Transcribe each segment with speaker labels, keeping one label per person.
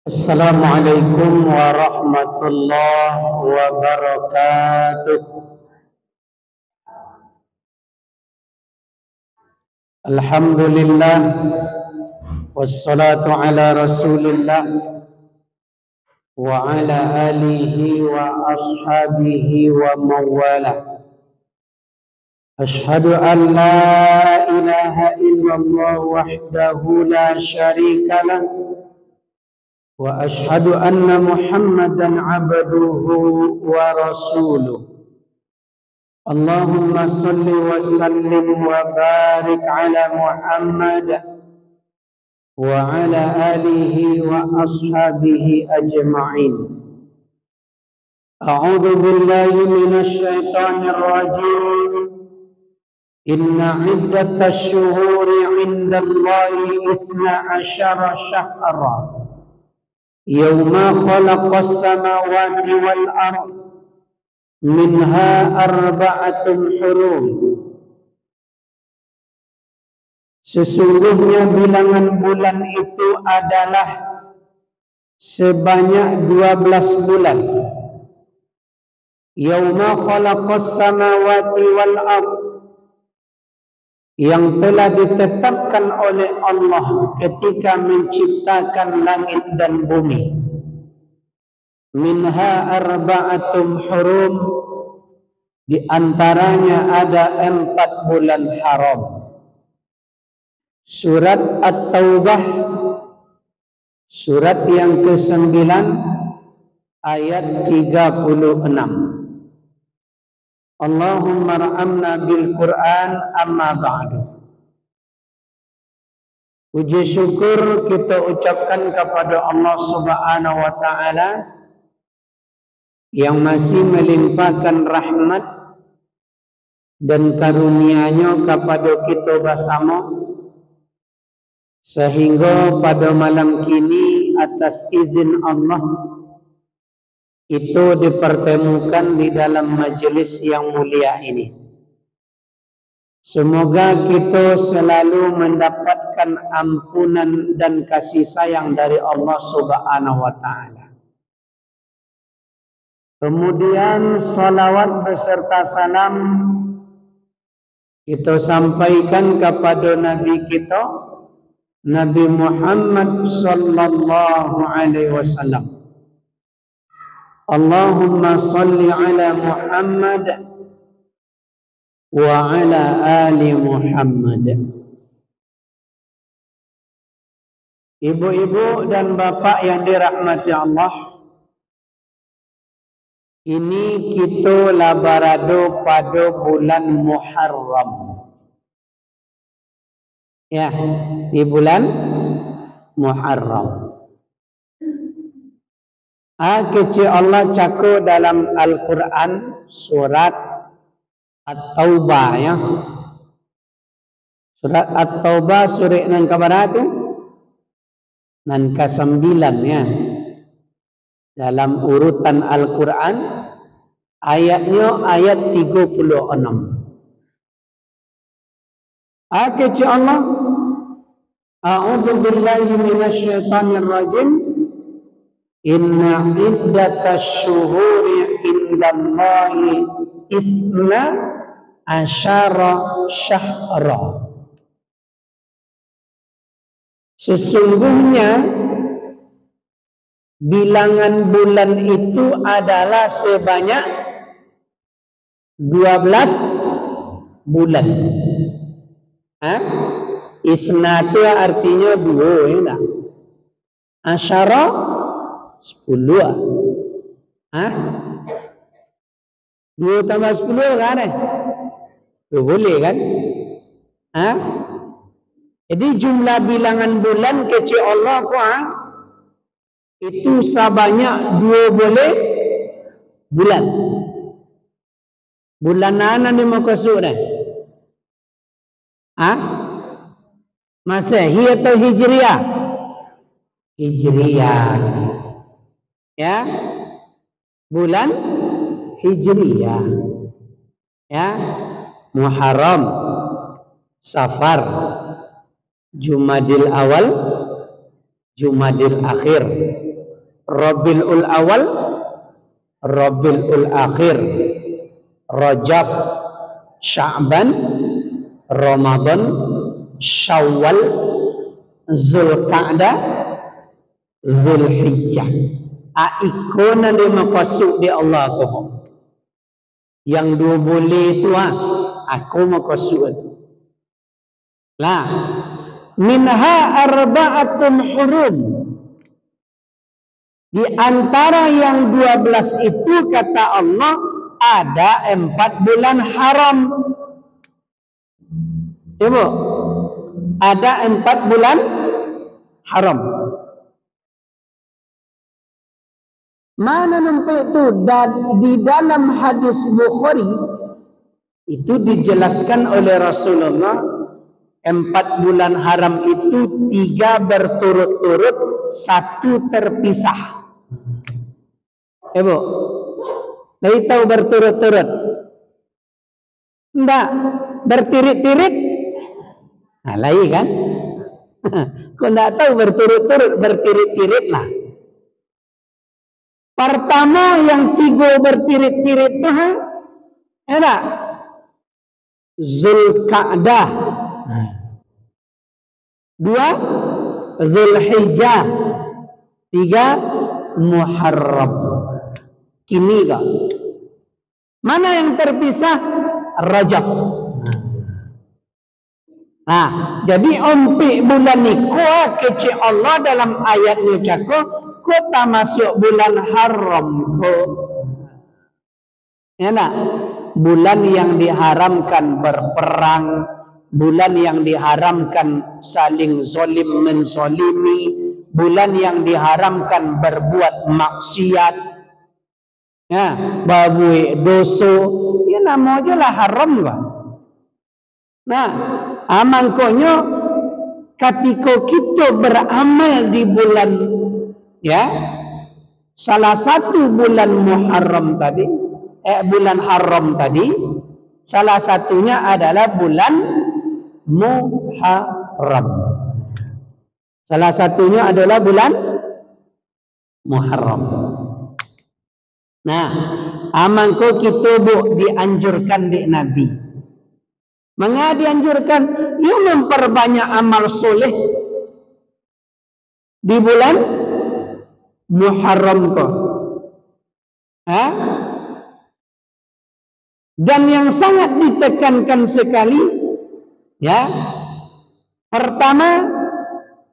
Speaker 1: Assalamualaikum warahmatullahi wabarakatuh. Alhamdulillah wassalatu ala rasulillah wa ala alihi wa ashabihi wa mawala. Ashhadu an la ilaha illallah wahdahu la syarika lah wa ashhadu anna Muhammadan abduhu wa rasuluh. Allahumma salli wa sallim wa barik ala Muhammad wa ala alihi wa ashabihi ajma'in. A'udzu billahi minasy syaithanir rajim. Inna 'iddatash shuhuri 'indallahi 12 syahra yawma khalaqas samawati wal ardh minha arba'atun hurum. Sesungguhnya bilangan bulan itu adalah sebanyak 12 bulan. Yawma khalaqas samawati wal ardh, yang telah ditetapkan oleh Allah ketika menciptakan langit dan bumi. Minha arba'atum hurum, di antaranya ada 4 bulan haram. Surat At-Taubah, surat yang ke-9 ayat 36. Allahumma ra'amna bil Quran amma ba'du. Puji syukur kita ucapkan kepada Allah Subhanahu wa ta'ala yang masih melimpahkan rahmat dan karunia-Nya kepada kita bersama, sehingga pada malam kini atas izin Allah itu dipertemukan di dalam majlis yang mulia ini. Semoga kita selalu mendapatkan ampunan dan kasih sayang dari Allah Subhanahu wa ta'ala. Kemudian salawat beserta salam kita sampaikan kepada Nabi kita, Nabi Muhammad sallallahu alaihi wasallam. Allahumma salli ala Muhammad wa ala ali Muhammad. Ibu-ibu dan bapak yang dirahmati Allah, ini kita labarado pada bulan Muharram. Ya, di bulan Muharram. Kecil Allah cakap dalam Al-Quran surat At-Taubah, ya. Surat At-Taubah surat yang keberapa tu? Yang ke-9, ya. Dalam urutan Al-Quran ayatnya ayat 36. Kecil Allah, a'udzu billahi minasy syaithanir rajim. Inna iddatash syuhuri indallahi 12 syahra. Sesungguhnya bilangan bulan itu adalah sebanyak 12 bulan. Isna itu artinya 2, ya tak? Asyara 10. 2 tambah 10 kan? Boleh kan? Jadi jumlah bilangan bulan kecil Allah itu sebanyak 12 bulan. Bulan mana ni mau kasut dah? Masehi atau Hijriah? Hijriah. Ya. Bulan Hijriah. Ya. Muharram, Safar, Jumadil Awal, Jumadil Akhir, Rabiul Awal, Rabiul Akhir, Rajab, Sya'ban, Ramadan, Syawal, Zulqa'dah, Zulhijjah. Ikona dia makasuk di Allah aku. Yang dua boleh itu aku makasuk itu. Lah, minha arba'atun hurum. Di antara yang 12 itu kata Allah ada 4 bulan haram. Coba, ada 4 bulan haram. Mana nampak itu? Dan di dalam hadis Bukhari itu dijelaskan oleh Rasulullah 4 bulan haram itu 3 berturut-turut, 1 terpisah. Ibu, dari tahu berturut-turut? Enggak, bertirit-tirit. Nah, lain kan? Kau enggak tahu berturut-turut, bertirit-tirit lah. Pertama yang 3 bertirit-tirit itu ada Zulqa'dah, 2 Zulhijjah, 3 Muharram. Kini kah? Mana yang terpisah? Rajab. Nah, jadi ompi bulan ni kuah kecil Allah dalam ayatnya cakap kota masuk bulan haram ko. Ya nak? Bulan yang diharamkan berperang, bulan yang diharamkan saling zolim menzolimi, bulan yang diharamkan berbuat maksiat, ya, babui dosa, ya nama aja lah haram kan. Nah, amangkonyo ketika kita beramal di bulan, ya, salah satu bulan Muharram tadi, bulan haram tadi, salah satunya adalah bulan Muharram. Salah satunya adalah bulan Muharram. Nah, amangko kita dianjurkan di Nabi. Mengapa dianjurkan? Yuk memperbanyak amal soleh di bulan Muharram ko. Dan yang sangat ditekankan sekali, ya, pertama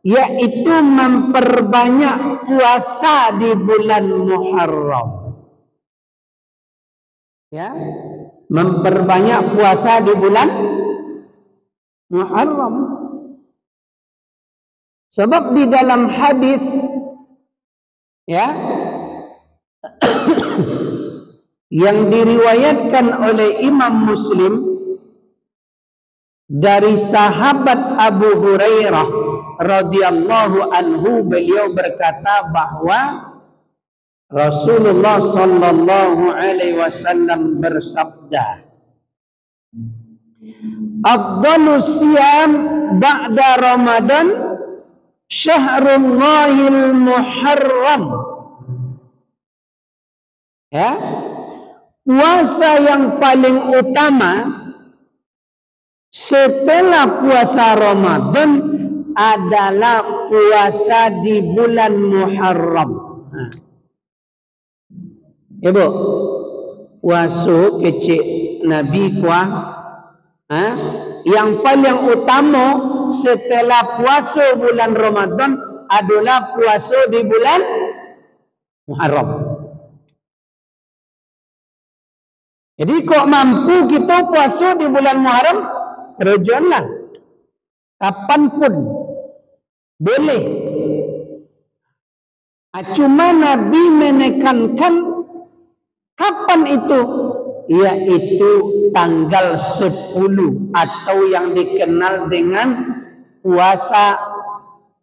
Speaker 1: yaitu memperbanyak puasa di bulan Muharram. Ya, memperbanyak puasa di bulan Muharram. Sebab di dalam hadis, ya, yang diriwayatkan oleh Imam Muslim dari sahabat Abu Hurairah radhiyallahu anhu, beliau berkata bahwa Rasulullah sallallahu alaihi wasallam bersabda, "Afdhalus siyam ba'da Ramadan syahrullahil muharram." Ya, puasa yang paling utama setelah puasa Ramadan adalah puasa di bulan Muharram. Ibu, puasa kecil Nabi kuah, yang paling utama setelah puasa bulan Ramadan adalah puasa di bulan Muharram. Jadi kok mampu kita puasa di bulan Muharram, kerjaanlah. Kapanpun boleh. Cuma Nabi menekankan kapan itu? Yaitu tanggal 10 atau yang dikenal dengan puasa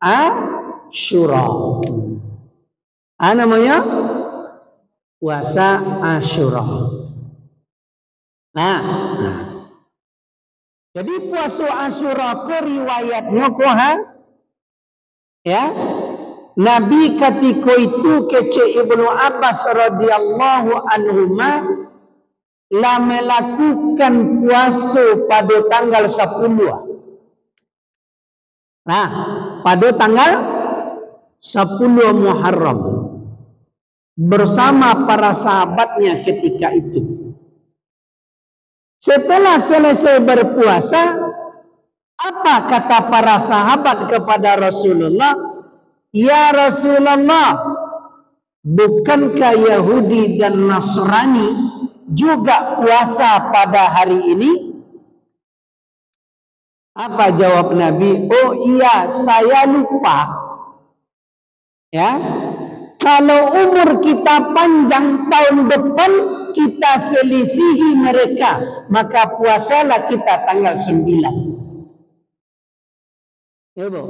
Speaker 1: Asyura. Namanya puasa Asyura. Nah, jadi puasa Asyura ko riwayatnya ko ya, Nabi ketika itu kece Ibnu Abbas radhiyallahu anhuma la melakukan puasa pada tanggal 10. Nah, pada tanggal 10 Muharram bersama para sahabatnya ketika itu. Setelah selesai berpuasa, apa kata para sahabat kepada Rasulullah? Ya Rasulullah, bukankah Yahudi dan Nasrani juga puasa pada hari ini? Apa jawab Nabi? Oh iya, saya lupa. Ya, kalau umur kita panjang tahun depan kita selisihi mereka, maka puasalah kita tanggal 9. Ya, Bu.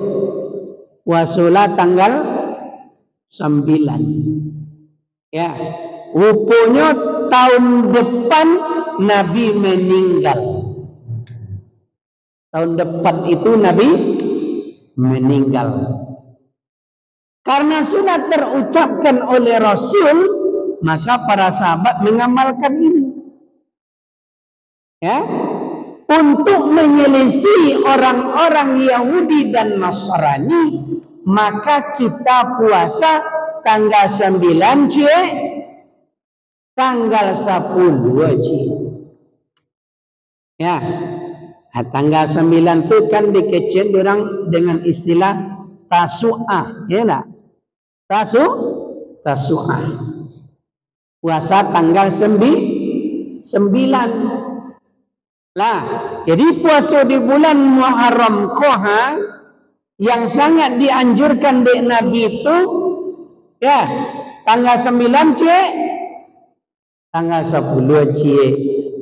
Speaker 1: Puasalah tanggal 9. Ya, rupanya tahun depan Nabi meninggal. Tahun depan itu Nabi meninggal. Karena sudah terucapkan oleh Rasul, maka para sahabat mengamalkan ini. Ya, untuk menyelisih orang-orang Yahudi dan Nasrani, maka kita puasa tanggal 9 cie, tanggal 10 cie. Ya, tanggal 9 itu kan dikecil orang dengan istilah tasu'ah, ya enggak? Tasu'ah. Puasa tanggal 9. Lah, jadi puasa di bulan Muharram Koha yang sangat dianjurkan di Nabi itu ya, tanggal 9 cie, tanggal 10 cie.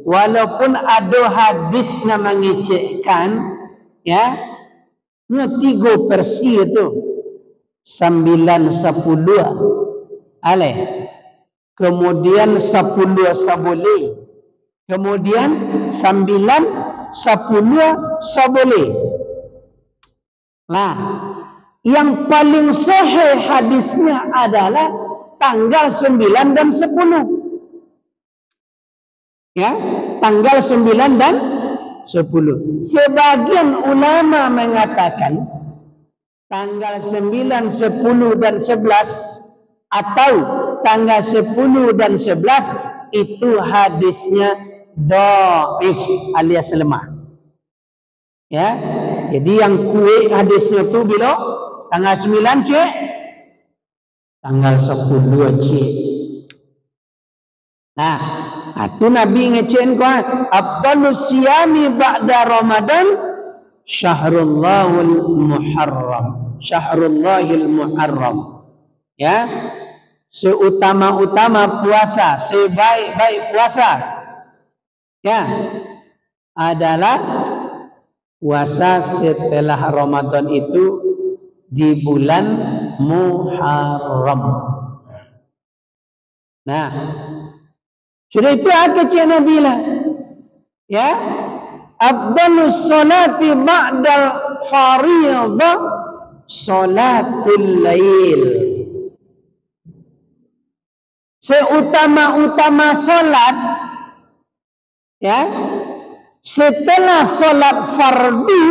Speaker 1: Walaupun ada hadis yang mengecekkan ya, 3 versi itu 9 10 aleh, kemudian 10 sabole, kemudian 9 10 sabole. Nah, yang paling sahih hadisnya adalah tanggal 9 dan 10. Ya, tanggal 9 dan 10. Sebagian ulama mengatakan tanggal 9, 10 dan 11 atau tanggal 10 dan 11 itu hadisnya dhaif alias lemah. Ya, jadi yang kuat hadisnya itu bila tanggal 9 cik, tanggal 10 cik. Nah, itu Nabi ngecen kuat afdalus siyami ba'da Ramadan Syahrul Muharram. Ya, seutama-utama puasa, sebaik-baik puasa ya adalah puasa setelah Ramadan itu di bulan Muharram. Nah, sudah itu apa cik Nabi lah ya, afdalus salati ba'dal fariidhah salatul lail. Seutama-utama solat ya setelah solat fardu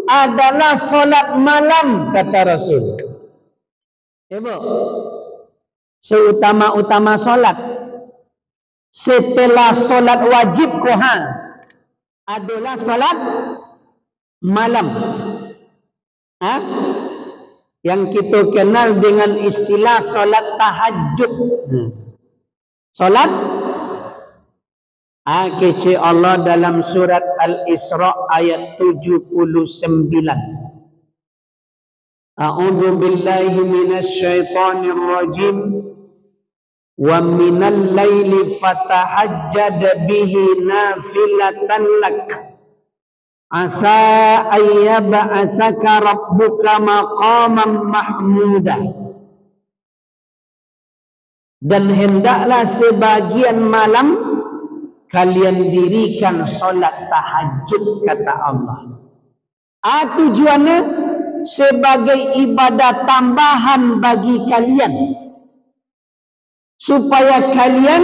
Speaker 1: adalah solat malam, kata Rasul. Ya, Bu. Seutama-utama solat setelah solat wajib Quran adalah solat malam. Yang kita kenal dengan istilah solat tahajud. Solat kece Allah dalam surat Al-Isra ayat 79. A'udzu billahi minasy syaithanir rajim. Wa minal laili fatahajjad bihi nafilatan lak asa ayyab'atsaka rabbuka maqaman mahmuda. Dan hendaklah sebagian malam kalian dirikan solat tahajud, kata Allah. Tujuannya sebagai ibadah tambahan bagi kalian, supaya kalian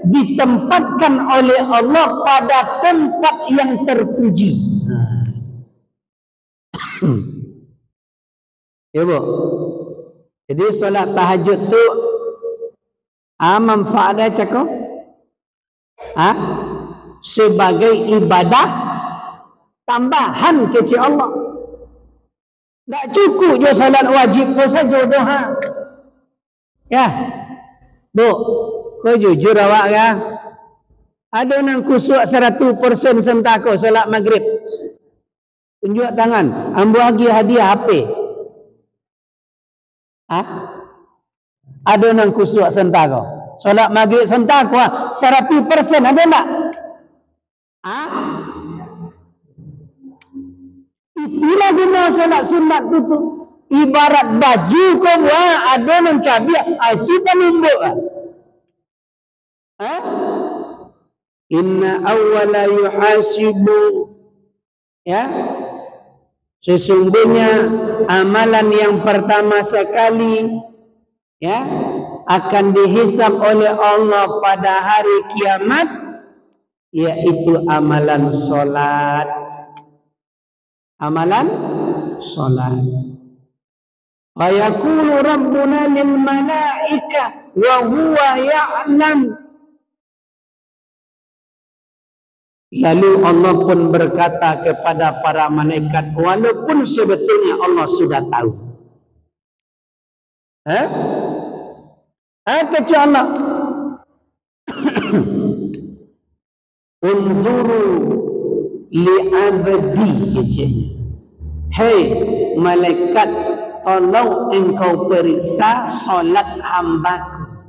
Speaker 1: ditempatkan oleh Allah pada tempat yang terpuji. Ya Bu. Jadi solat tahajud tu manfaatnya cakap sebagai ibadah tambahan kecil Allah. Tak cukup je solat wajib tu saja duha. Ya. Bu, kau jujur awak kan? Ada nang kusuk 100% sentako solat maghrib. Tunjuk tangan. Ambo bagi hadiah HP. Ada nang kusuk sentako. Solat maghrib sentako 100% ada tak? Itulah guna solat sunat tu. Ibarat baju kau buat ada nang cabiak. Itu penumbuk. Inna awwala yuhasibu. Ya. Sesungguhnya amalan yang pertama sekali ya akan dihisab oleh Allah pada hari kiamat, yaitu amalan solat. Amalan solat. Wa yaqulu rabbuna lil malaika wa huwa ya'lam. Lalu Allah pun berkata kepada para malaikat, walaupun sebetulnya Allah sudah tahu. Kata Allah, unzuru li'abdi, kecilnya. Hei malaikat, tolong engkau periksa solat hambaku.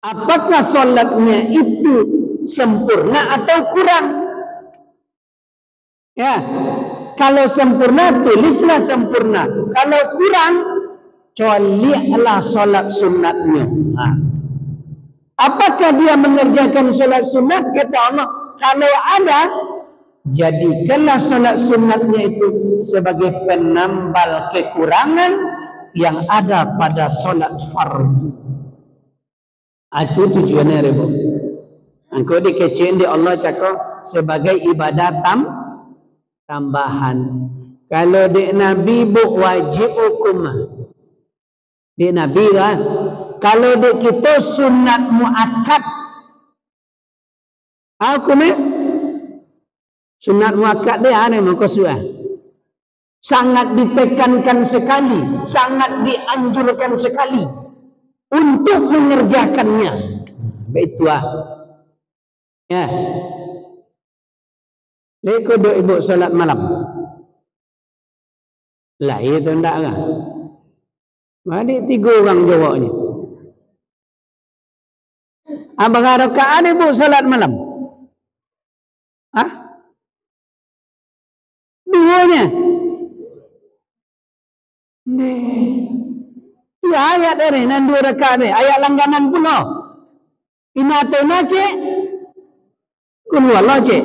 Speaker 1: Apakah solatnya itu sempurna atau kurang? Ya, kalau sempurna tulislah sempurna. Kalau kurang, colliklah solat sunatnya. Apakah dia mengerjakan solat sunat? Kata Allah, kalau ada, jadikanlah solat sunatnya itu sebagai penambal kekurangan yang ada pada solat fardu. Itu tujuannya, Rebu. Engkau dikecilin di Allah cakap sebagai ibadah tambahan. Kalau di Nabi bu wajib hukum. Di Nabi kan. Kalau di kita sunat muakkad. Hukumnya sunat muakkad dia aneh muka suah. Sangat ditekankan sekali, sangat dianjurkan sekali untuk mengerjakannya. Baiklah. Ya. Leko do ibu solat malam. Lah itu ndak kan? Mari 3 orang jawabnya. Abang rakaat ibu solat malam. 2-nya. Ya ayat ini nan 2 rakaat ni. Ayat langganan pun oh. Inatona cik. Kun wallah cik.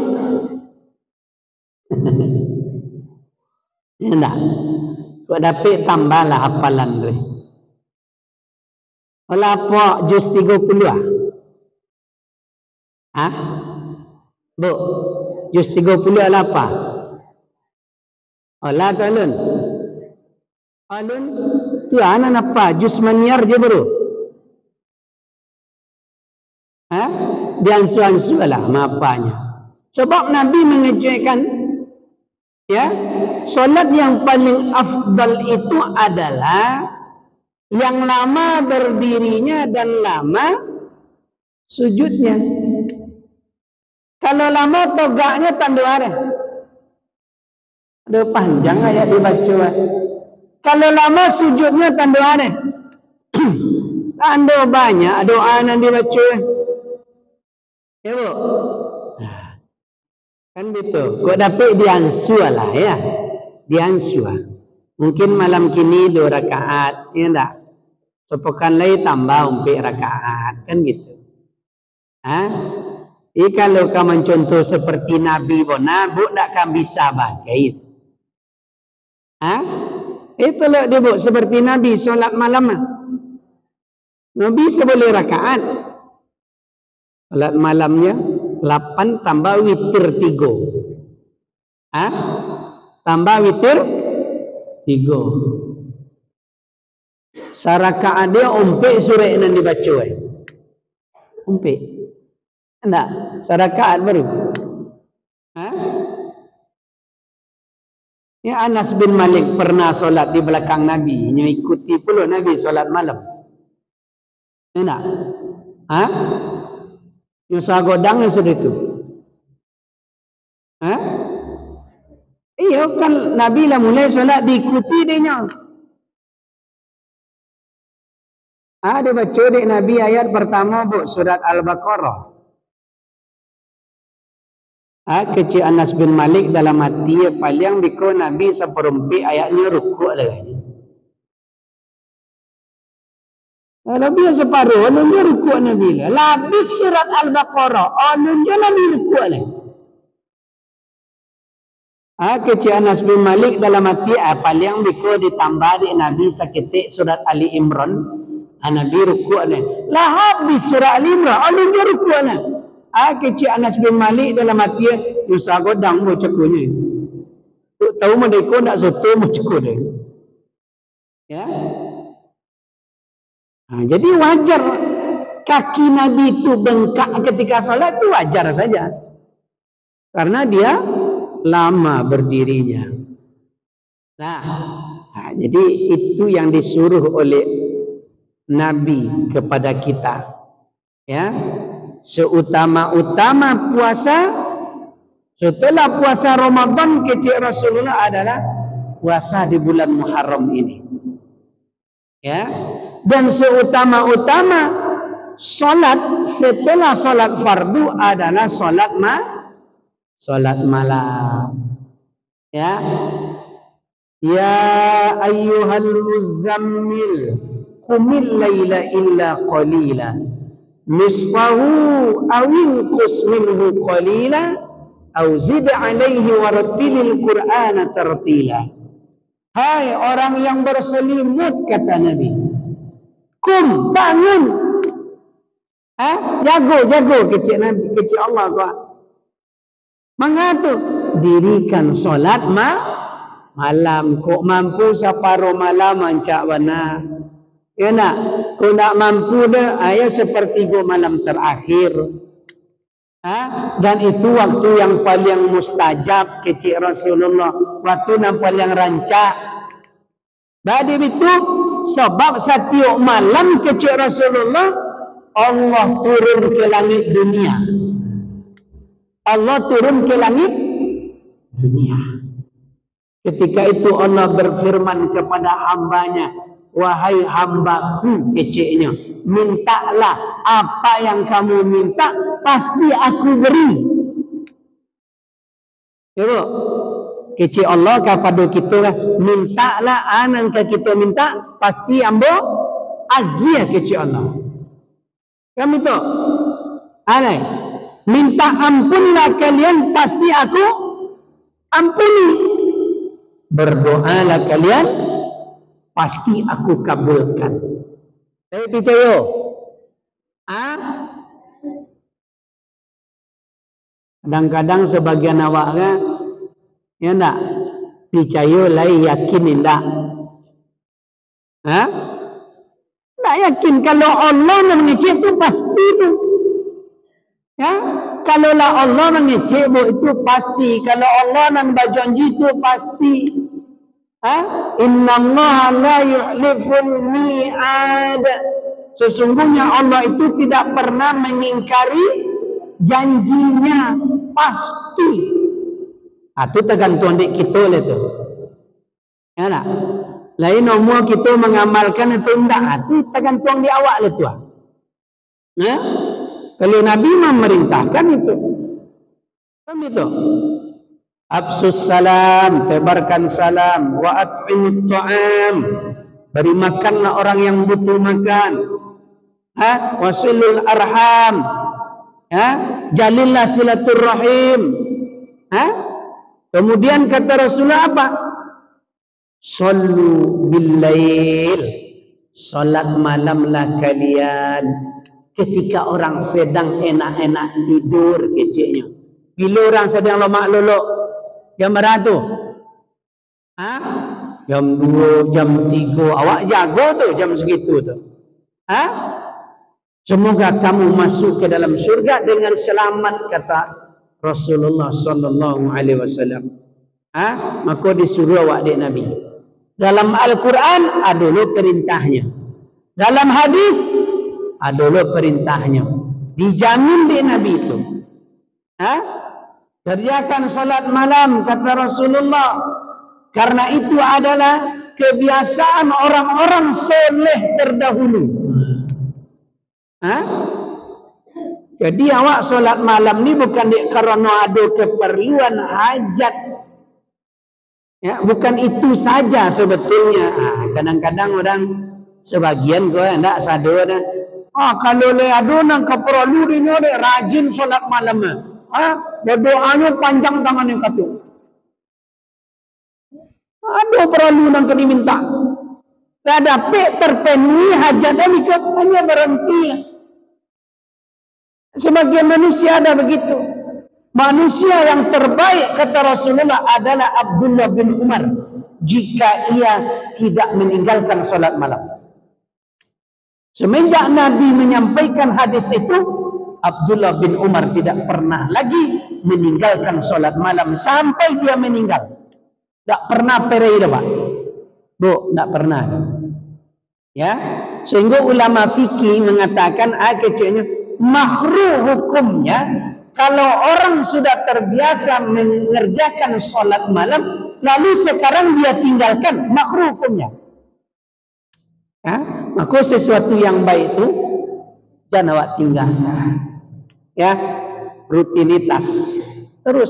Speaker 1: Ya enggak. Kau dapat tambahlah hafalan dia. Olah apa juz 30 Bu, juz 30 adalah apa? Olah tu alun. Alun tu anak apa? Juz maniar je baru. Diansu-ansu lah mapanya. Sebab Nabi mengajarkan ya, solat yang paling afdal itu adalah yang lama berdirinya dan lama sujudnya. Kalau lama togaknya tanda ada. Ada panjang ayat dibaca. Kalau lama sujudnya tanda ada. Tanda banyak doa yang dibaca. Ya bu, kan gitu. Kau dapat diansu lah ya, diansu. Mungkin malam kini 2 rakaat, ya enggak? Sepekan lagi tambah 4 rakaat, kan gitu. Kalau kamu contoh seperti Nabi Bona, bu tak akan bisa pakai itu. Ha? Itulah dia buat seperti Nabi solat malam. Nabi seboleh rakaat. Solat malamnya 8 tambah witir 3. Ha? Tambah witir 3. Sarakaat dia umpik surah yang dibaca. Umpik. Enggak, sarakaat baru. Ha? Ya, Anas bin Malik pernah solat di belakang Nabi. Nya ikuti pula Nabi solat malam. Enggak? Ha? Nyusa godang yang sudah itu. Ha? Iya kan Nabi lah mulai solat diikuti dia. Dia baca di Nabi ayat pertama surat Al-Baqarah. Kecil Anas bin Malik dalam hati paling biko Nabi seperempat ayatnya rukuk lagi. Lebih separuh alunnya rukuk Nabi lah. Labis surat Al-Baqarah alunnya Nabi rukuk lagi. Kecil Anas bin Malik dalam hati paling biko ditambah di Nabi seketik surat Ali Imran. Nabi rukuk lagi. Lah habis surat Ali Imran alunnya rukuk lagi. Kecil Anas bin Malik dalam hati Musa godang mau cekunya. Tahu mereka nak soto mau cekuk dia. Ya. Jadi wajar kaki Nabi itu bengkak ketika solat itu wajar saja. Karena dia lama berdirinya. Jadi itu yang disuruh oleh Nabi kepada kita. Ya. Seutama-utama puasa setelah puasa Ramadan kecil Rasulullah adalah puasa di bulan Muharram ini. Ya. Dan seutama-utama salat setelah salat fardu adalah salat malam. Ya. Ya ayyuhal muzammil qumil laila illa qalila nisfahu aw inqus minhu qalila aw zid alaihi warattilil qur'ana tartila. Hai orang yang berselimut, kata Nabi, kum, bangun. Jago kecil Nabi, kecil Allah kau. Mengatu dirikan solat malam. Kok mampu separuh malam ancak wana. Ya nak, kau nak mampu dah ayat sepertiga malam terakhir. Dan itu waktu yang paling mustajab kecil Rasulullah, waktu yang paling rancak. Dari itu sebab setiap malam kecil Rasulullah Allah turun ke langit dunia. Allah turun ke langit dunia. Ketika itu Allah berfirman kepada hambanya, wahai hambaku kecilnya, mintalah apa yang kamu minta, pasti aku beri. Coba kecil Allah kepada kita lah, mintalah anak kita minta, pasti ambo agi ya kecil Allah. Kami tu, alai minta ampunlah kalian, pasti aku ampuni. Berdoalah kalian, pasti aku kabulkan. Saya percaya. Kadang-kadang sebagian awak kan, ya enggak percaya lah, yakin enggak? Tak yakin kalau Allah mengecek itu pasti itu. Ya, kalau lah Allah mengecek itu pasti. Kalau Allah nak berjanji itu pasti. Inna Allah la yu'liful mi'ad. Sesungguhnya Allah itu tidak pernah mengingkari janjinya, pasti. Itu tergantung di kita lah tu. Ya tak? Lain nomor kita mengamalkan itu enggak, itu tergantung di awak lah tu. Kalau Nabi memerintahkan itu. Kan itu. Absus salam, tebarkan salam, wa at'imut ta'am, beri makanlah orang yang butuh makan. Wasilul arham, jalillah silaturrahim. Kemudian kata Rasulullah apa? Sallu bil-lail, salat malamlah kalian ketika orang sedang enak-enak tidur keciknya. Bila orang sedang lomak lolok jam berapa tu? Jam 2, jam 3, awak jaga tu jam segitu tu. Semoga kamu masuk ke dalam surga dengan selamat, kata Rasulullah sallallahu alaihi wasallam. Maka disuruh awak dek Nabi. Dalam Al-Quran ada lo perintahnya. Dalam hadis ada lo perintahnya. Dijamin dek Nabi itu. Kerjakan salat malam, kata Rasulullah. Karena itu adalah kebiasaan orang-orang soleh terdahulu. Jadi awak solat malam ni bukan kerana ada keperluan hajat, ya, bukan itu saja sebetulnya. Kadang-kadang orang sebagian kau hendak sadar dah. Kalau le ada nang keperlu ni rajin solat malam. Berdoanya panjang tangan yang katu. Ada perlu nang kena minta. Tak dapat terpenuhi hajat ni hanya berhenti. Sebagian manusia ada begitu. Manusia yang terbaik, kata Rasulullah, adalah Abdullah bin Umar jika ia tidak meninggalkan salat malam. Semenjak Nabi menyampaikan hadis itu, Abdullah bin Umar tidak pernah lagi meninggalkan salat malam sampai dia meninggal. Tak pernah pergi dah, Pak. Bu, tak pernah. Ya, sehingga ulama fikih mengatakan kecilnya makruh hukumnya kalau orang sudah terbiasa mengerjakan salat malam lalu sekarang dia tinggalkan, makruh hukumnya. Maka sesuatu yang baik itu jangan awak tinggalkan. Ya, rutinitas. Terus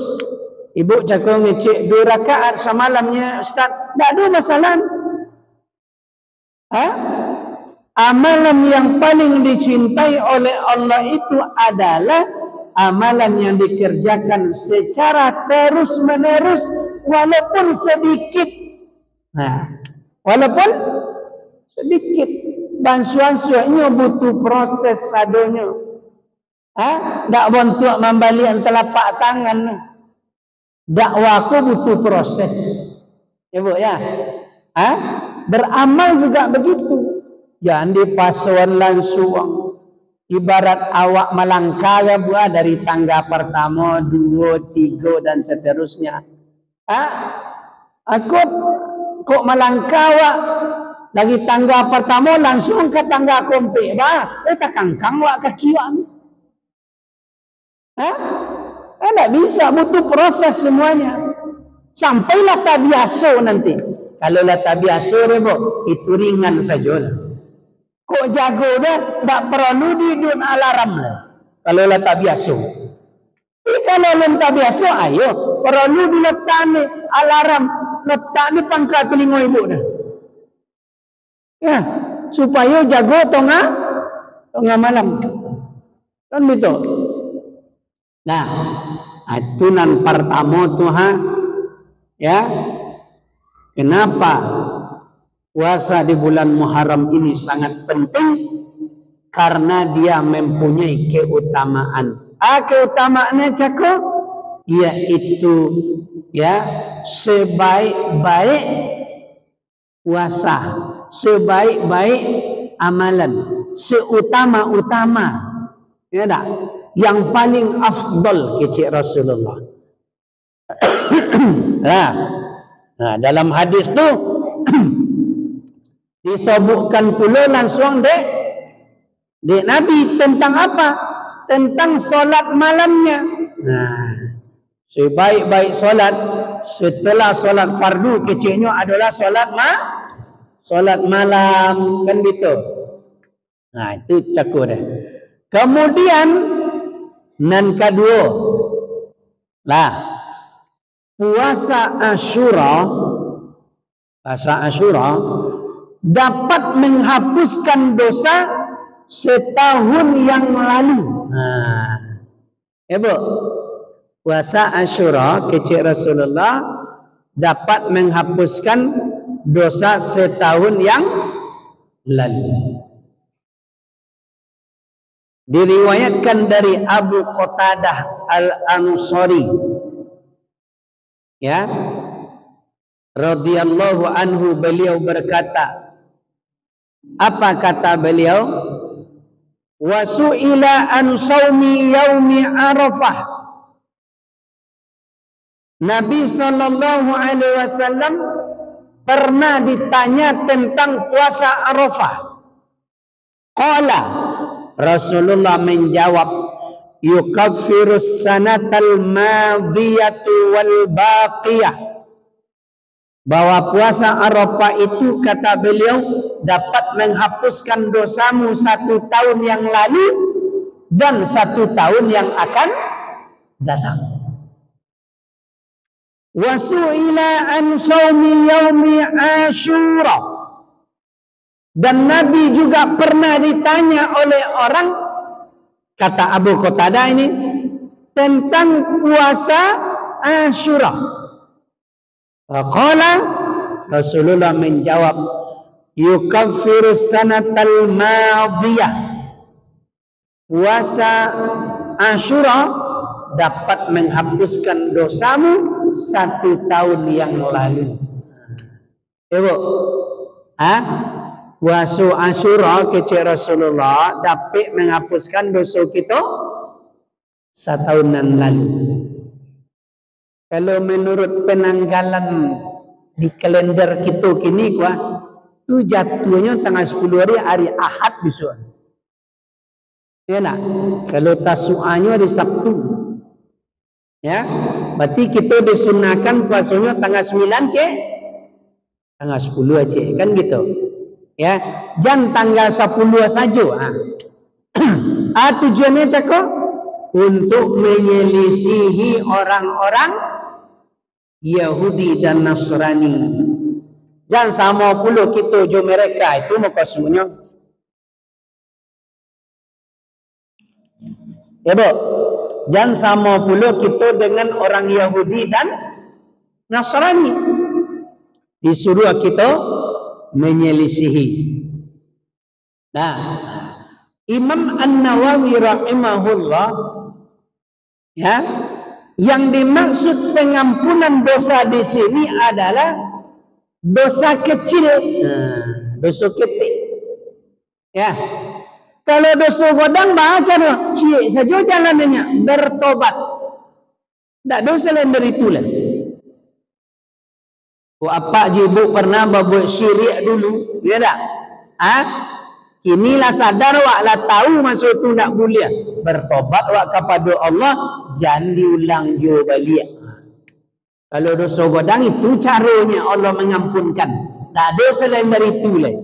Speaker 1: ibu jago ngecek 2 rakaat semalamnya, Ustaz, tak ada masalah. Amalan yang paling dicintai oleh Allah itu adalah amalan yang dikerjakan secara terus-menerus walaupun sedikit. Walaupun sedikit. Bansuan-suanya butuh proses sadonya. Tak bentuk membalik telapak tangan. Dakwah ku butuh proses. Ya Bu ya. Beramal juga begitu. Jangan dipasuan langsung. Ibarat awak melangkah ya Bu, dari tangga pertama, 2, 3 dan seterusnya. Aku kok melangkah awak dari tangga pertama langsung ke tangga kompe. Tak kangkang awak kaki awak. Tak bisa, butuh proses semuanya. Sampailah tak biasa nanti. Kalau lah tak biasa itu ringan saja. Kok jago dah, tak perlu didun alarm lah. Kalau lah tak biasa. Kalau lah tak biasa, ayo perlu diletak ni alarm, letak ni pangkat telinga ibu dah. Ya, supaya jago tengah malam. Kan betul. Nah, aturan pertama tu ya. Kenapa puasa di bulan Muharram ini sangat penting? Karena dia mempunyai keutamaan. Keutamaannya cakap, yaitu ya sebaik-baik puasa, sebaik-baik amalan, seutama-utama, ya tak? Yang paling afdal kecik Rasulullah. Dalam hadis tu disebutkan pula langsung dek Nabi tentang apa? Tentang solat malamnya. Sebaik-baik solat setelah solat fardu keciknya adalah solat malam, kan gitu. Itu cakup dah. Kemudian nan kedua puasa Asyura dapat menghapuskan dosa setahun yang lalu. Ya Bu, puasa Asyura kecik Rasulullah dapat menghapuskan dosa setahun yang lalu. Diriwayatkan dari Abu Qatadah Al-Ansari, ya, radhiyallahu anhu, beliau berkata, apa kata beliau? Wa su'ila an shaumi yaumi Arafah. Nabi sallallahu alaihi wasallam pernah ditanya tentang puasa Arafah. Qala, Rasulullah menjawab, yukaffirus sanatal madiyatu wal baqiyah. Bahwa puasa Arafah itu, kata beliau, dapat menghapuskan dosamu 1 tahun yang lalu dan 1 tahun yang akan datang. Wa su'ila an shaumi yaumi Asyura. Dan Nabi juga pernah ditanya oleh orang, kata Abu Qatadah ini, tentang puasa Asyura. Faqala, Rasulullah menjawab, yukaffirus sanatal madiyah. Puasa Asyura dapat menghapuskan dosamu 1 tahun yang lalu. Ibu, puasa Asyura kecil Rasulullah dapat menghapuskan dosa kita 1 tahunan lalu. Kalau menurut penanggalan di kalender kita kini, itu jatuhnya tanggal 10 hari Ahad besok. Ya nak? Kalau tasu'anya hari Sabtu. Ya, berarti kita disunahkan puasanya tanggal 9 cek, tanggal 10 cek, kan gitu. Ya, jangan tanggal 10 saja. Tujuannya cakap untuk menyelisihi orang-orang Yahudi dan Nasrani. Jangan sama pula kita jo mereka, itu maksudnya. Ya, Bu. Jangan sama pula kita dengan orang Yahudi dan Nasrani. Disuruh kita menyelisihi. Nah, Imam An-Nawawi rahimahullah, ya, yang dimaksud pengampunan dosa di sini adalah dosa kecil, dosa kecil. Ya, kalau dosa godang baca cik saja jalannya, bertobat. Tak dosa lain dari itulah. Apa ibu pernah berbuat syirik dulu, ya tak? Kinilah sadar wak lah tahu masa tu nak boleh bertobat wak kepada Allah, jangan diulang jo balik. Kalau dosa godang itu caranya Allah mengampunkan. Tak ada selain dari itu lah.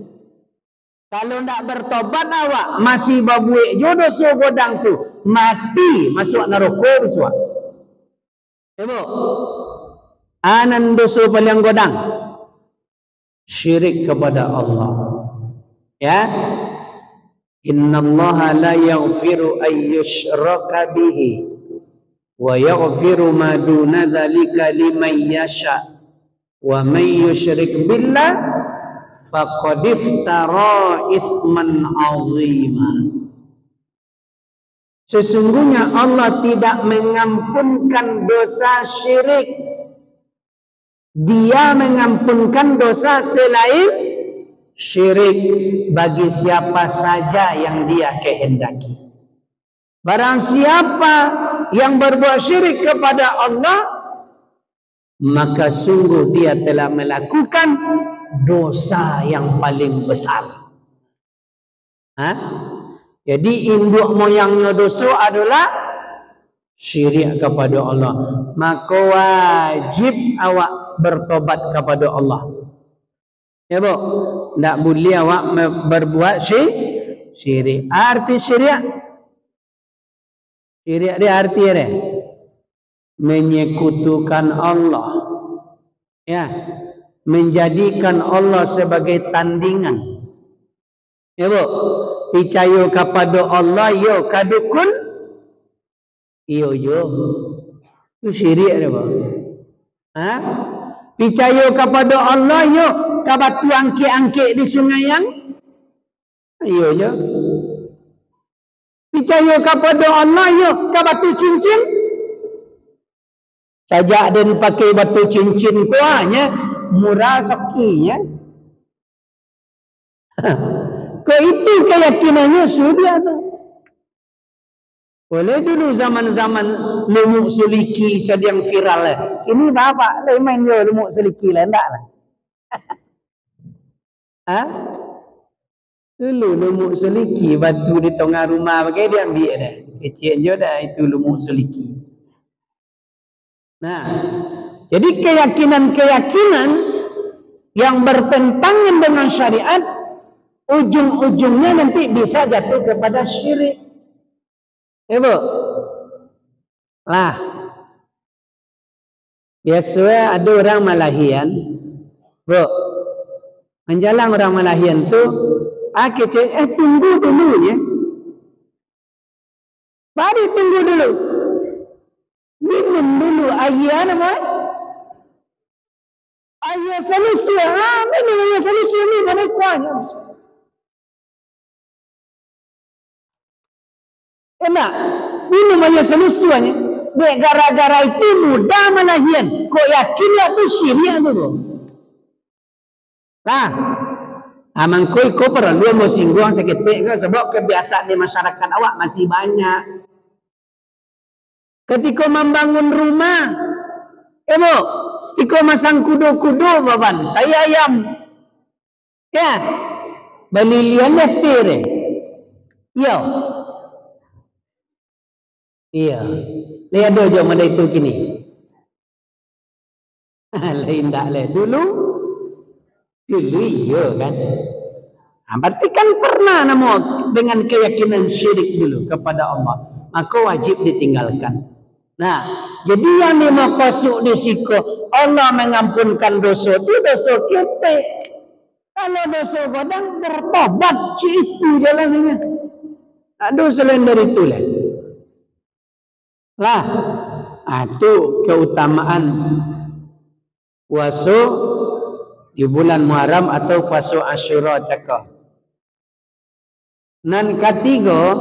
Speaker 1: Kalau nak bertobat awak masih berbuat jo dosa godang tu, mati masuk neraka besok. Ibu, anan dosa paling godang syirik kepada Allah. Ya, innallaha la yaghfiru ay yushraka bihi wa yaghfiru ma duna dzalika liman yasha wa may yusyrik billah faqad iftara isman 'azima. Sesungguhnya Allah tidak mengampunkan dosa syirik. Dia mengampunkan dosa selain syirik bagi siapa saja yang dia kehendaki. Barang siapa yang berbuat syirik kepada Allah, maka sungguh dia telah melakukan dosa yang paling besar. Jadi induk moyangnya dosa adalah syirik kepada Allah. Maka wajib awak bertobat kepada Allah. Ya, Bu, tak boleh awak berbuat syirik. Arti syirik, syirik dia arti dia menyekutukan Allah, ya, menjadikan Allah sebagai tandingan. Ya, Bu, percaya kepada Allah, yo kadukun, yo itu syirik dia, Bu. Percaya kepada Allah, yo ka batu angkik-angkik di sungai yang ayo je. Percaya kepada Allah yo ka batu cincin. Sajak den pakai batu cincin kuahnya murah sakinya. Ke itu keyakinannya sudah tu. Boleh dulu zaman-zaman lumuk suliki sedang viral lah. Ini bapak lain main je lumuk suliki lah, enggak lah. Ha? Dulu lumuk suliki batu di tengah rumah pakai dia ambil dah. Kecil je dah itu lumuk suliki. Nah, jadi keyakinan-keyakinan yang bertentangan dengan syariat ujung-ujungnya nanti bisa jatuh kepada syirik. Bu. Lah. Biasa ada orang Malahian. Bu. Menjalang orang Malahian tu, kecil, tunggu dulu ya. Mari tunggu dulu. Minum dulu air apa? Air selusu. Minum air selusu ni mana kuahnya? Enak. Minum air selusu ni. Gara-gara itu mudah Malahian. Kau yakinlah tu syirik tu. Nah, amangkoi kau perlu mau singgung seketik ke sebab kebiasaan di masyarakat awak masih banyak. Ketika membangun rumah, bu, ketika masang kudo-kudo baban, tai ayam, ya, beli lian letir, iya, lihat dojo mana itu kini, lain tak le, dulu iya kan, berarti kan pernah namo dengan keyakinan syirik dulu kepada Allah, maka wajib ditinggalkan. Nah, jadi yang mau kosuk di siku Allah mengampunkan dosa itu dosa kita. Kalau dosa godang bertobat, itu jalannya. Aduh selain dari itu lah. Itu keutamaan puasa di bulan Muharram atau puasa Asyura cakap. Dan ketiga,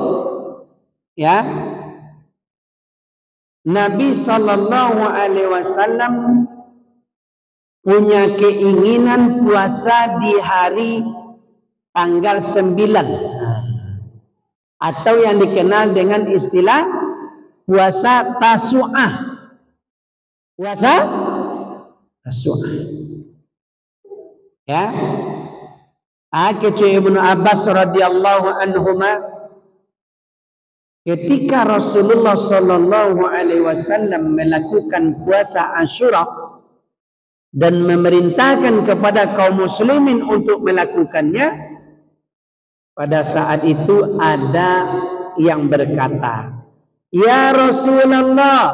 Speaker 1: ya. Nabi SAW punya keinginan puasa di hari tanggal 9 atau yang dikenal dengan istilah puasa Tasu'ah. Puasa Tasu'ah. Ya. Kecil Ibnu Abbas radhiyallahu anhuma ketika Rasulullah sallallahu alaihi wasallam melakukan puasa Asyura dan memerintahkan kepada kaum muslimin untuk melakukannya, pada saat itu ada yang berkata, "Ya Rasulullah,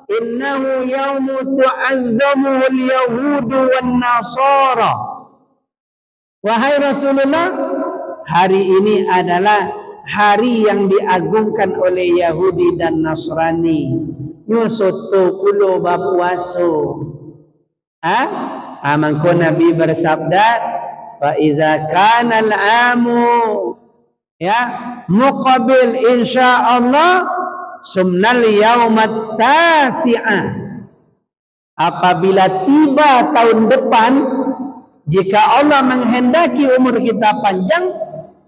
Speaker 1: innahu yaumu tu'azzamuhu al-yahudu wan-nasara." Wahai Rasulullah, hari ini adalah hari yang diagungkan oleh Yahudi dan Nasrani. Nyusoto pulo bapuaso. Mangko Nabi bersabda, fa iza kana al-amu ya muqabil insyaallah sumnal yaumat tasi'ah. Apabila tiba tahun depan, jika Allah menghendaki umur kita panjang,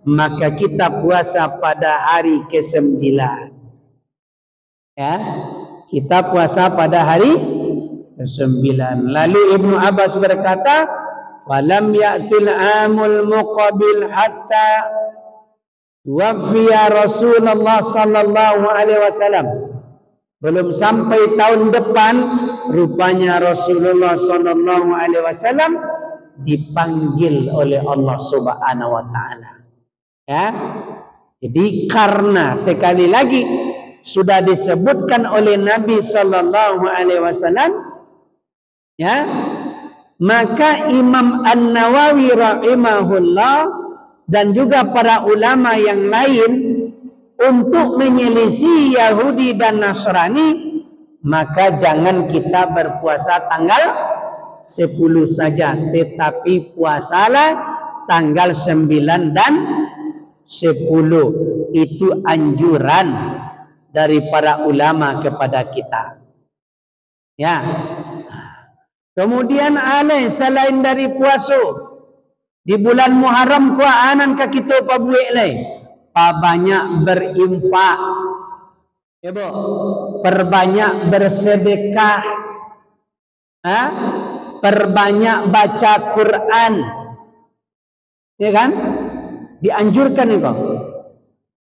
Speaker 1: maka kita puasa pada hari ke-9. Ya, kita puasa pada hari ke-9. Lalu Ibnu Abbas berkata, "Falam ya'til amul muqabil hatta wafiya Rasulullah sallallahu alaihi wasallam." Belum sampai tahun depan, rupanya Rasulullah sallallahu alaihi wasallam dipanggil oleh Allah Subhanahu wa taala. Ya, jadi karena sekali lagi sudah disebutkan oleh Nabi Sallallahu Alaihi Wasallam, ya, maka Imam An-Nawawi rahimahullah dan juga para ulama yang lain untuk menyelisih Yahudi dan Nasrani, maka jangan kita berpuasa tanggal 10 saja, tetapi puasalah tanggal 9 dan 10. Itu anjuran dari para ulama kepada kita. Ya. Kemudian selain dari puasa di bulan Muharram kuanan ka kita pa buik lai, pa banyak berinfak. Ya bu, perbanyak bersedekah, perbanyak baca Quran, ya kan? Dianjurkan itu.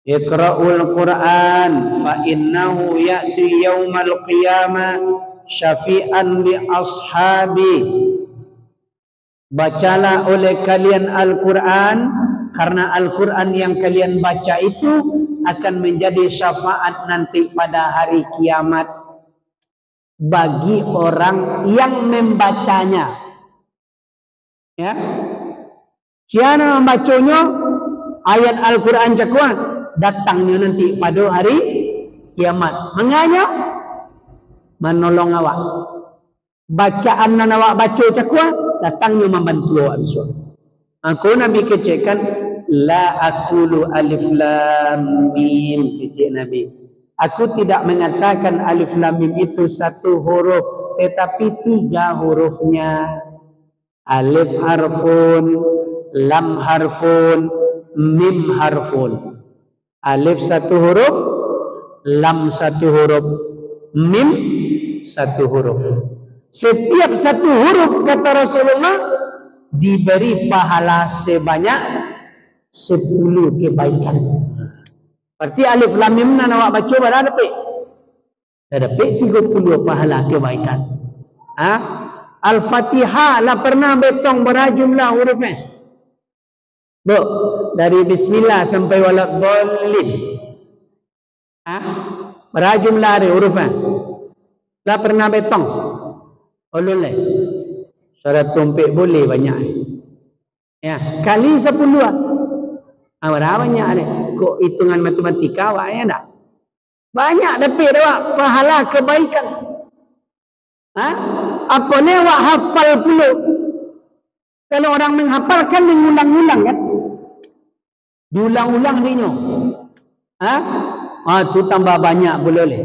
Speaker 1: Iqra'ul Quran fa innahu ya'ti yaumal qiyamah syafi'an li ashabi. Bacalah oleh kalian Al-Quran, karena Al-Quran yang kalian baca itu akan menjadi syafaat nanti pada hari kiamat bagi orang yang membacanya. Ya, siapa membacanya ayat Al-Quran cakwa datangnya nanti pada hari kiamat. Menganya menolong awak. Bacaan nan awak baca cakwa datangnya membantu awak besok. Aku Nabi kecekkan la aqulu alif lam mim, kecek Nabi. Aku tidak mengatakan alif lam mim itu satu huruf, tetapi 3 hurufnya. Alif harfun, lam harfun, mim harfun. Alif 1 huruf, lam 1 huruf, mim 1 huruf. Setiap 1 huruf kata Rasulullah diberi pahala sebanyak 10 kebaikan. Berarti alif lam mim nan awak baca berapa dapat? Dapat 30 pahala kebaikan. Al-Fatihah lah pernah betong berapa jumlah hurufnya? Bu, dari bismillah sampai waladhdallin. Berapa jumlah ada hurufnya? Lah pernah betong. Ulun lah. Surat tumpik boleh banyak. Ya, kali 10. Berapa banyak ada? Kok hitungan matematika awak ya tak? Banyak dapat awak pahala kebaikan. Apa ni awak hafal pula? Kalau orang menghafalkan mengulang-ulang kan? Diulang-ulang dia. Tu tambah banyak pula leh.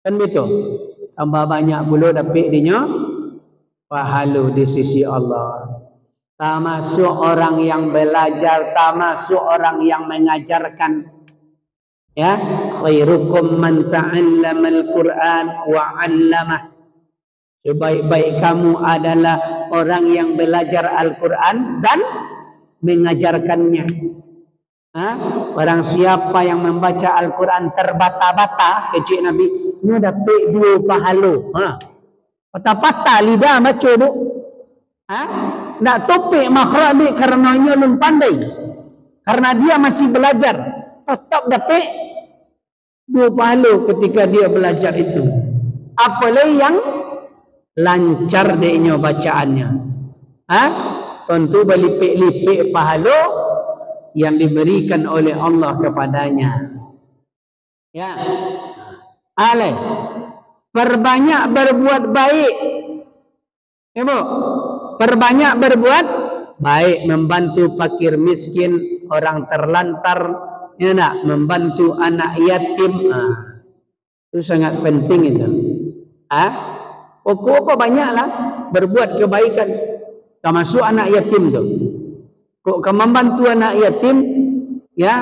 Speaker 1: Kan betul? Tambah banyak pula dapat dia pahala di sisi Allah. Termasuk orang yang belajar, termasuk orang yang mengajarkan. Ya, khairukum man ta'allama al-Quran wa 'allamah. Sebaik-baik kamu adalah orang yang belajar Al-Quran dan mengajarkannya. Barang siapa yang membaca Al-Quran terbata-bata, kecik Nabi, dia dapat 2 pahala. Patah-patah lidah baca tu. Tak topik makhraj dia karenanya belum pandai. Karena dia masih belajar. Tetap dapat 2 pahala ketika dia belajar itu. Apalagi yang lancar dia bacaannya. Tentu berlipik-lipik pahala yang diberikan oleh Allah kepadanya. Ya. Perbanyak berbuat baik. Ya bu, perbanyak berbuat baik, membantu fakir miskin, orang terlantar, ya nak, membantu anak yatim. Itu sangat penting itu. Pokok apa banyaklah berbuat kebaikan, termasuk anak yatim tu. Kok kamu membantu anak yatim, ya,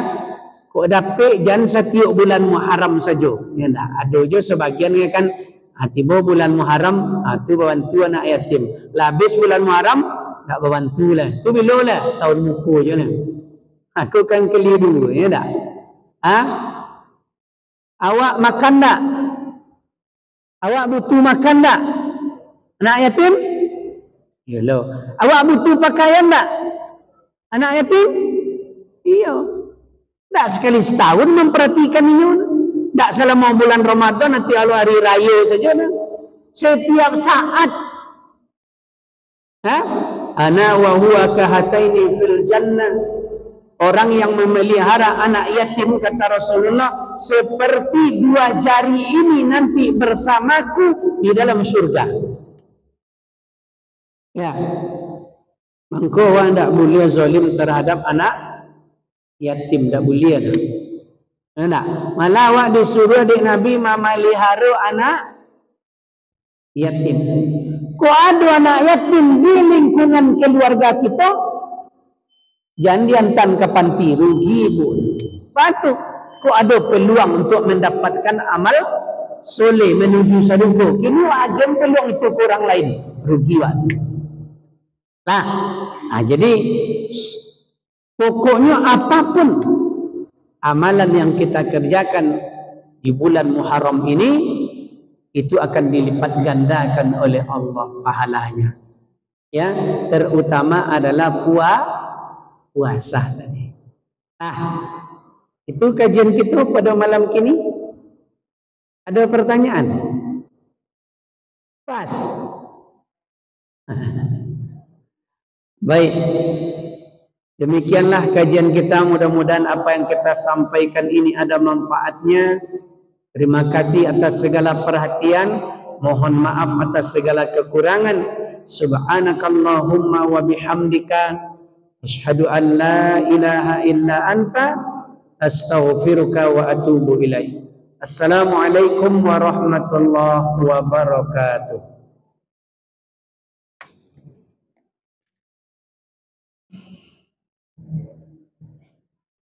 Speaker 1: kok dapat jangan setiap bulan Muharram saja. Ya tak, ada je sebagian kan tiba bulan Muharram, tu bantu anak yatim. Habis bulan Muharram tak berbantu lah. Tu bila lah tahun buku je lah. Aku kan keliru, ya tak? Awak makan tak? Awak butuh makan tak? Anak yatim? Yalah. Awak butuh pakaian tak? Anak yatim? Iya. Tak sekali setahun memperhatikan ini. Tak selama bulan Ramadan, nanti hari raya saja. Setiap saat. Ana wa huwa kahataini fil jannah. Orang yang memelihara anak yatim, kata Rasulullah, seperti 2 jari ini nanti bersamaku di dalam surga. Ya. Mangko orang tak boleh zalim terhadap anak yatim, tak boleh dah. Enggak. Malah awak disuruh adik Nabi memelihara anak yatim. Kau ada anak yatim di lingkungan keluarga kita, jangan dihantar ke panti, rugi pun. Patut kau ada peluang untuk mendapatkan amal soleh menuju syurga. Kini agen peluang itu ke orang lain, rugi waktu. Jadi pokoknya apapun amalan yang kita kerjakan di bulan Muharram ini, itu akan dilipat gandakan oleh Allah pahalanya. Ya, terutama adalah puasa tadi. Itu kajian kita pada malam kini. Ada pertanyaan? Pas. Baik. Demikianlah kajian kita, mudah-mudahan apa yang kita sampaikan ini ada manfaatnya. Terima kasih atas segala perhatian, mohon maaf atas segala kekurangan. Subhanakallahumma wa bihamdika asyhadu an la ilaha illa anta astaghfiruka wa atubu ilaik. Assalamualaikum warahmatullahi wabarakatuh.